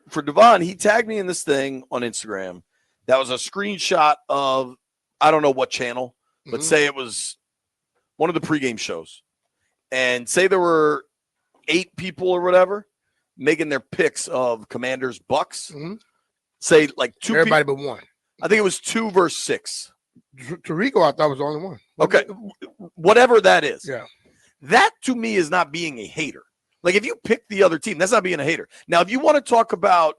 for Devon, he tagged me in this thing on Instagram. That was a screenshot of I don't know what channel, but say it was one of the pregame shows, and say there were 8 people or whatever making their picks of Commanders Bucks. Say like 2 everybody but one. I think it was 2 versus 6. Tarico, I thought was the only one. Okay, whatever that is. Yeah, that to me is not being a hater. Like if you pick the other team, that's not being a hater. Now, if you want to talk about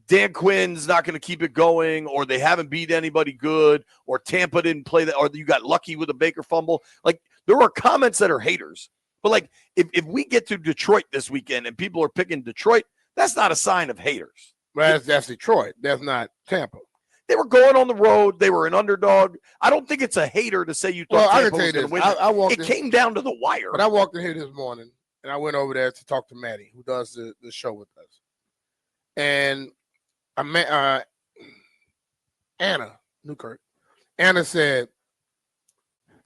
Dan Quinn's not going to keep it going, or they haven't beat anybody good, or Tampa didn't play that, or you got lucky with a Baker fumble, like there are comments that are haters. But like if we get to Detroit this weekend and people are picking Detroit, that's not a sign of haters. Well, that's Detroit. That's not Tampa. They were going on the road. They were an underdog. I don't think it's a hater to say you thought Tampa was going to win. It came down to the wire. But I walked in here this morning, and I went over there to talk to Maddie, who does the show with us. And I met Anna Newkirk. Anna said,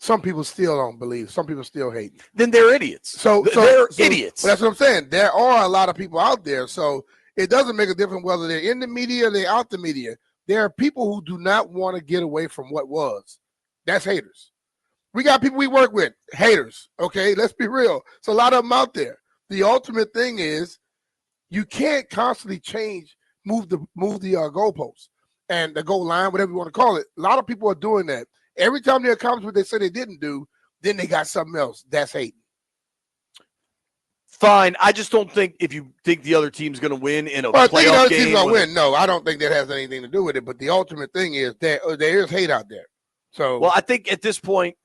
some people still don't believe. Some people still hate. Then they're idiots. So they're idiots. That's what I'm saying. There are a lot of people out there. So it doesn't make a difference whether they're in the media or they're out the media. There are people who do not want to get away from what was. That's haters. We got people we work with, haters. Okay, let's be real. It's a lot of them out there. The ultimate thing is you can't constantly move the goalposts and the goal line, whatever you want to call it. A lot of people are doing that. Every time they accomplish what they say they didn't do, then they got something else. That's hating. Fine. I just don't think if you think the other team's going to win in a playoff game. I think the other team's going to win. No, I don't think that has anything to do with it. But the ultimate thing is there is hate out there. So, well, I think at this point,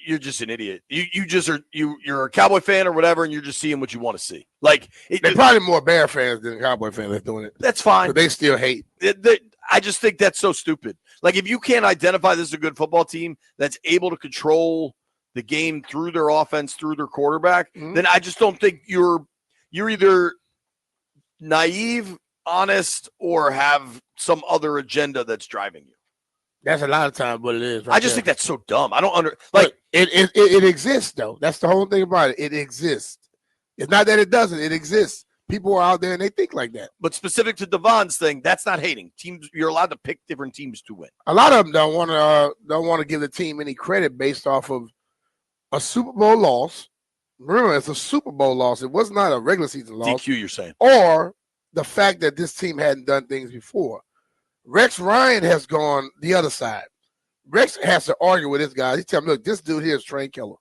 you're just an idiot. You just are you're a Cowboy fan or whatever, and you're just seeing what you want to see. Like they're probably more Bear fans than Cowboy fans that's doing it. That's fine. But they still hate. I just think that's so stupid. Like if you can't identify this as a good football team that's able to control the game through their offense, through their quarterback, then I just don't think you're either naive, honest, or have some other agenda that's driving you. That's a lot of times what it is. I just think that's so dumb. I don't like it exists though. That's the whole thing about it. It exists. It's not that it doesn't. It exists. People are out there and they think like that. But specific to Devon's thing, that's not hating. Teams, you're allowed to pick different teams to win. A lot of them don't want to give the team any credit based off of a Super Bowl loss. Remember, it's a Super Bowl loss. It was not a regular season loss. DQ, you're saying. Or the fact that this team hadn't done things before. Rex Ryan has gone the other side. Rex has to argue with this guy. He tell him, look, this dude here is Train Killer.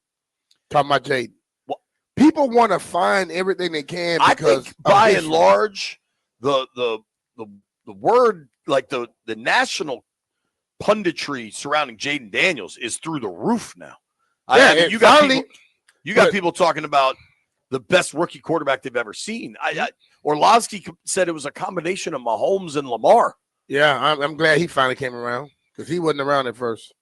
Talking about Jaden. Well, people want to find everything they can because I think by and large, the word, like the national punditry surrounding Jayden Daniels is through the roof now. Yeah, I mean, you got people talking about the best rookie quarterback they've ever seen. Orlovsky said it was a combination of Mahomes and Lamar. Yeah, I'm glad he finally came around because he wasn't around at first.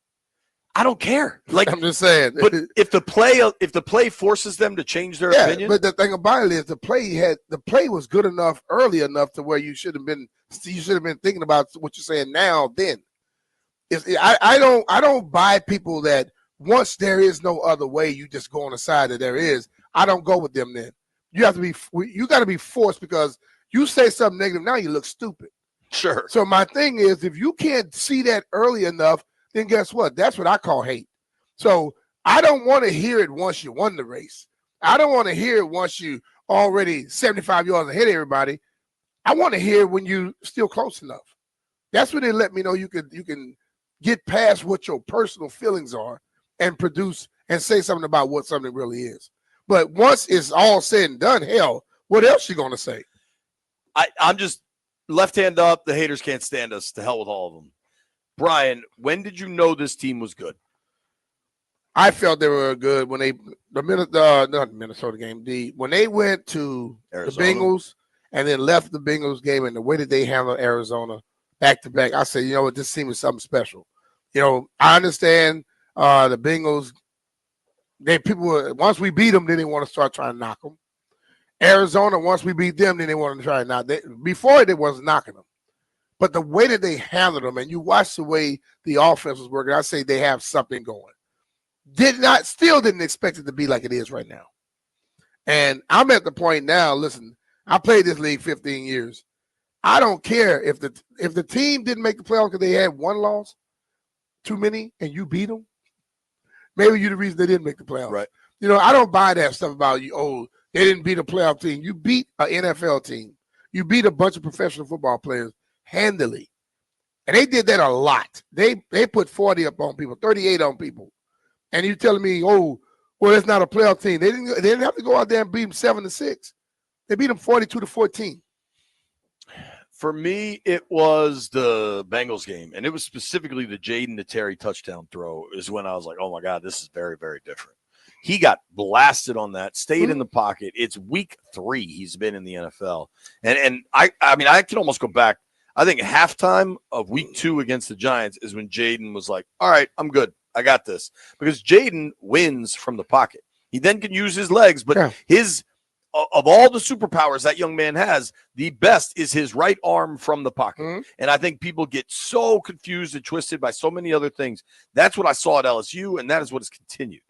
I don't care. Like I'm just saying. But if the play forces them to change their opinion. But the thing about it is the play was good enough early enough to where you should have been thinking about what you're saying now. Then, I don't buy people that once there is no other way, you just go on the side that there is. I don't go with them. Then you got to be forced because you say something negative now, you look stupid. Sure. So my thing is, if you can't see that early enough, then guess what? That's what I call hate. So I don't want to hear it once you won the race. I don't want to hear it once you already 75 yards ahead of everybody. I want to hear when you still close enough. That's when they let me know you can get past what your personal feelings are and produce and say something about what something really is. But once it's all said and done, hell, what else you gonna say? I'm just left hand up. The haters can't stand us. To hell with all of them. Brian, when did you know this team was good? I felt they were good when not the Minnesota game. When they went to Arizona. The Bengals and then left the Bengals game and the way that they handled Arizona back to back, I said, you know what, this team is something special. You know, I understand the Bengals. Once we beat them, then they want to start trying to knock them. Arizona, once we beat them, then they want to try and knock them. Before it was knocking them. But the way that they handled them, and you watch the way the offense was working, I say they have something going. Still didn't expect it to be like it is right now. And I'm at the point now, listen, I played this league 15 years. I don't care if the team didn't make the playoffs because they had one loss too many and you beat them. Maybe you're the reason they didn't make the playoffs. Right. You know, I don't buy that stuff about you. Oh, they didn't beat a playoff team. You beat an NFL team. You beat a bunch of professional football players handily. And they did that a lot. They put 40 up on people, 38 on people. And you telling me, oh, well, it's not a playoff team. They didn't have to go out there and beat them 7-6. They beat them 42-14. For me, it was the Bengals game, and it was specifically the Jayden to Terry touchdown throw is when I was like, oh, my God, this is very, very different. He got blasted on that, stayed in the pocket. It's week 3 he's been in the NFL. And I mean, I can almost go back. I think halftime of week 2 against the Giants is when Jayden was like, all right, I'm good. I got this. Because Jayden wins from the pocket. He then can use his legs, but his – of all the superpowers that young man has, the best is his right arm from the pocket. And I think people get so confused and twisted by so many other things. That's what I saw at LSU, and that is what has continued.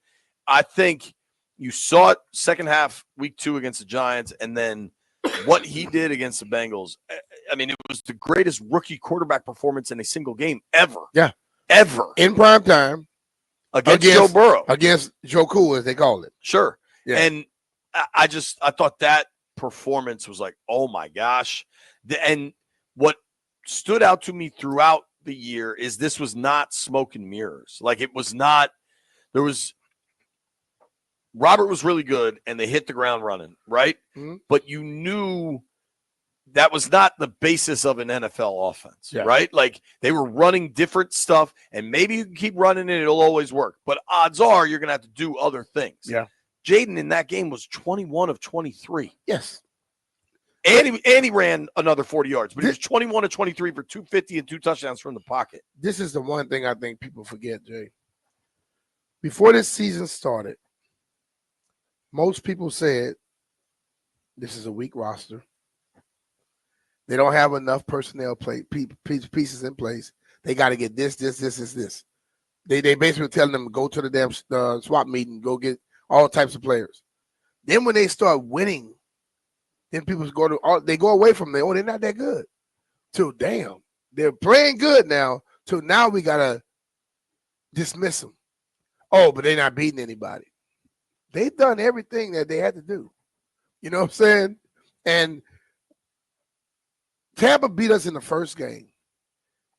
I think you saw it second half, week 2 against the Giants, and then what he did against the Bengals. I mean, it was the greatest rookie quarterback performance in a single game ever. Yeah. Ever. In prime time. Against Joe Burrow. Against Joe Cool, as they call it. Sure. Yeah. And I thought that performance was like, oh my gosh. And what stood out to me throughout the year is this was not smoke and mirrors. Like it was not, Robert was really good and they hit the ground running, right? But you knew that was not the basis of an NFL offense, right? Like they were running different stuff and maybe you can keep running it, it'll always work. But odds are you're going to have to do other things. Yeah. Jaden in that game was 21 of 23. Yes. And he ran another 40 yards, but he was 21 of 23 for 250 and 2 touchdowns from the pocket. This is the one thing I think people forget, Jay. Before this season started, most people said this is a weak roster. They don't have enough personnel pieces in place. They got to get this. They basically telling them to go to the damn swap meeting, go get all types of players. Then when they start winning, then people they go away from there. Oh, they're not that good. So damn, they're playing good now. So now we gotta dismiss them. Oh, but they're not beating anybody. They've done everything that they had to do. You know what I'm saying? And Tampa beat us in the first game,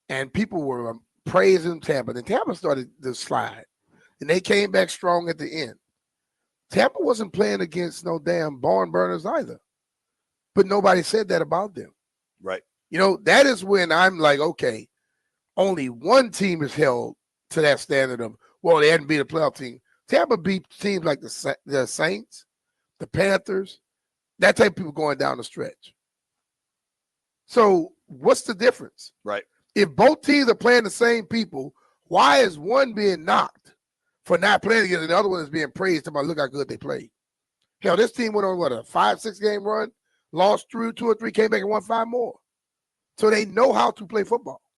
and people were praising Tampa. Then Tampa started to slide, and they came back strong at the end. Tampa wasn't playing against no damn barn burners either. But nobody said that about them. Right. You know, that is when I'm like, okay, only one team is held to that standard of, well, they hadn't beat a playoff team. Tampa beat teams like the Saints, the Panthers, that type of people going down the stretch. So what's the difference? Right. If both teams are playing the same people, why is one being knocked for not playing against and the other one is being praised about look how good they played? Hell, this team went on, a 5-6 game run, lost through 2 or 3, came back and won 5 more. So they know how to play football.